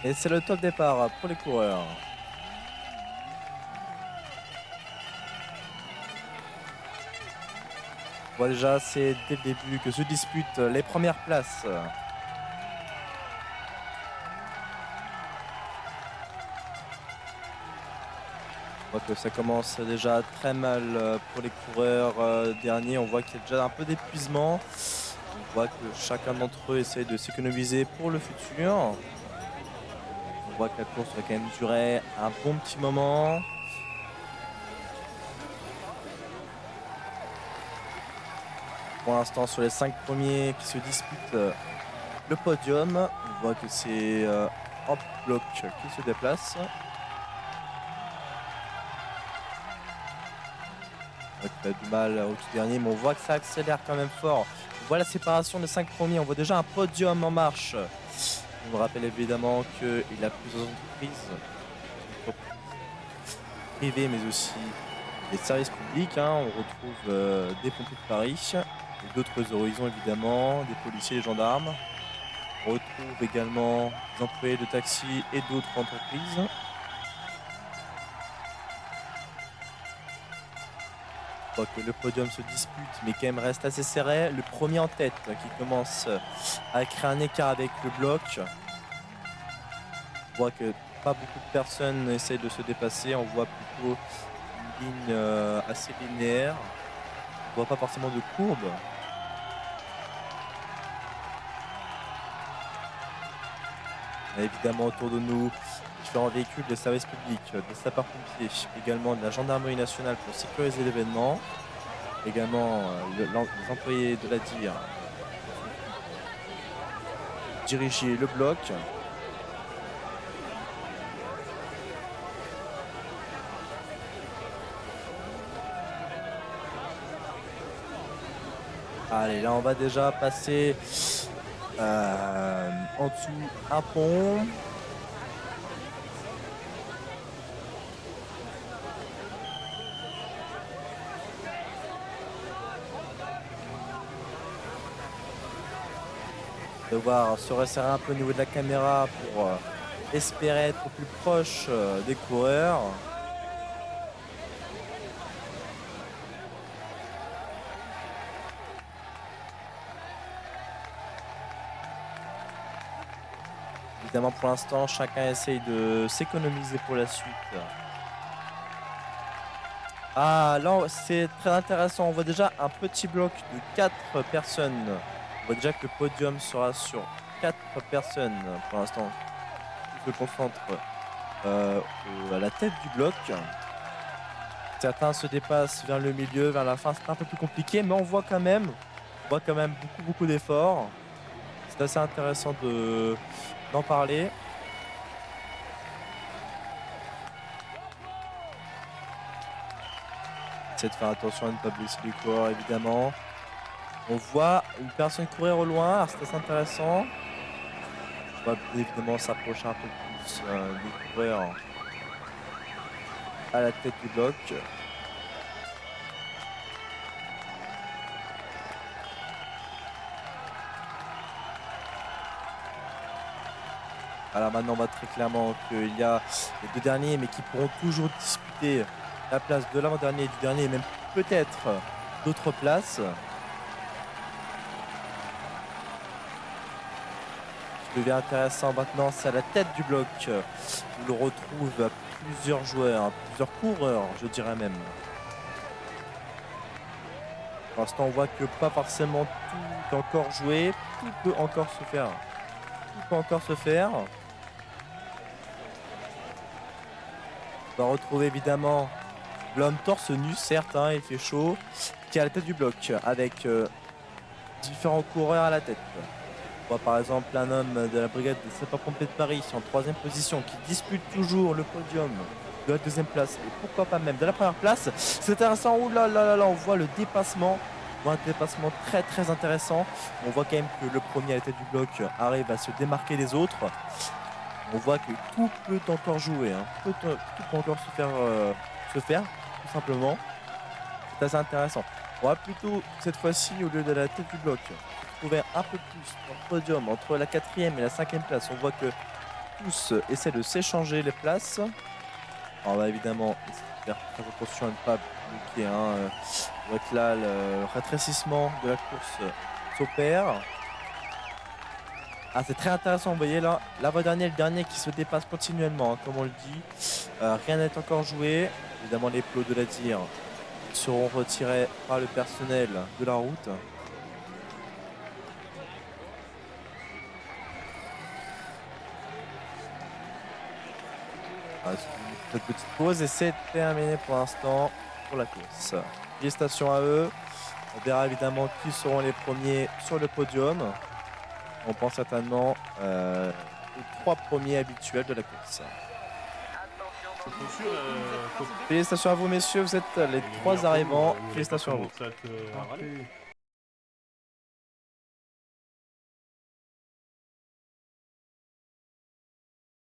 Et c'est le top départ pour les coureurs. On voit déjà, c'est dès le début que se disputent les premières places. On voit que ça commence déjà très mal pour les coureurs derniers. On voit qu'il y a déjà un peu d'épuisement. On voit que chacun d'entre eux essaie de s'économiser pour le futur. On voit que la course va quand même durer un bon petit moment. Pour l'instant, sur les 5 premiers qui se disputent le podium, on voit que c'est un bloc qui se déplace. Il a du mal au tout dernier, mais on voit que ça accélère quand même fort. On voit la séparation des 5 premiers, on voit déjà un podium en marche. On me rappelle évidemment qu'il a plusieurs entreprises privées, mais aussi des services publics. On retrouve des pompiers de Paris, et d'autres horizons évidemment, des policiers et des gendarmes. On retrouve également des employés de taxi et d'autres entreprises. On voit que le podium se dispute, mais quand même reste assez serré. Le premier en tête qui commence à créer un écart avec le bloc. On voit que pas beaucoup de personnes essayent de se dépasser. On voit plutôt une ligne assez linéaire. On voit pas forcément de courbe. On a évidemment autour de nous différents véhicules de services publics, des sapeurs-pompiers, également de la gendarmerie nationale pour sécuriser l'événement. Également les employés de la DIR diriger le bloc. Allez, là on va déjà passer en dessous un pont. Devoir se resserrer un peu au niveau de la caméra pour espérer être plus proche des coureurs. Évidemment, pour l'instant, chacun essaye de s'économiser pour la suite. Ah, là, c'est très intéressant. On voit déjà un petit bloc de 4 personnes. On voit déjà que le podium sera sur 4 personnes pour l'instant. Tout se concentre à la tête du bloc. Certains se dépassent vers le milieu, vers la fin, c'est un peu plus compliqué, mais on voit quand même beaucoup d'efforts. C'est assez intéressant d'en parler. Essayer de faire attention à ne pas blesser les coureurs, évidemment. On voit une personne courir au loin, c'est assez intéressant. On va évidemment s'approcher un peu plus des coureurs à la tête du bloc. Alors maintenant, on voit très clairement qu'il y a les 2 derniers, mais qui pourront toujours disputer la place de l'avant-dernier et du dernier, et même peut-être d'autres places. Ce qui devient intéressant maintenant, c'est à la tête du bloc où l'on retrouve plusieurs joueurs, plusieurs coureurs, je dirais même. Pour l'instant, on voit que pas forcément tout est encore joué, tout peut encore se faire. Tout peut encore se faire. On va retrouver évidemment l'homme torse nu, certes, il fait chaud, qui est à la tête du bloc, avec différents coureurs à la tête. On voit par exemple un homme de la brigade des sapeurs-pompiers de Paris en 3e position, qui dispute toujours le podium de la 2e place, et pourquoi pas même de la 1re place. C'est intéressant, ouh là là là, on voit le dépassement. On voit un dépassement très très intéressant. On voit quand même que le premier à la tête du bloc arrive à se démarquer des autres. On voit que tout peut encore jouer, tout peut encore se faire, tout simplement. C'est assez intéressant. On va plutôt, cette fois-ci, au lieu de la tête du bloc, trouver un peu plus dans le podium entre la 4e et la 5e place. On voit que tous essaient de s'échanger les places. Alors, on va évidemment essayer de faire très attention à ne pas bloquer. On voit que là, le rétrécissement de la course s'opère. Ah, c'est très intéressant, vous voyez là, l'avant-dernier et le dernier qui se dépassent continuellement, hein, comme on le dit. Rien n'est encore joué. Évidemment, les plots de la tire seront retirés par le personnel de la route. Cette petite pause et c'est terminé pour l'instant pour la course. Félicitations à eux. On verra évidemment qui seront les premiers sur le podium. On pense certainement aux 3 premiers habituels de la course. Félicitations à vous messieurs, vous êtes les 3 arrivants. Félicitations à vous.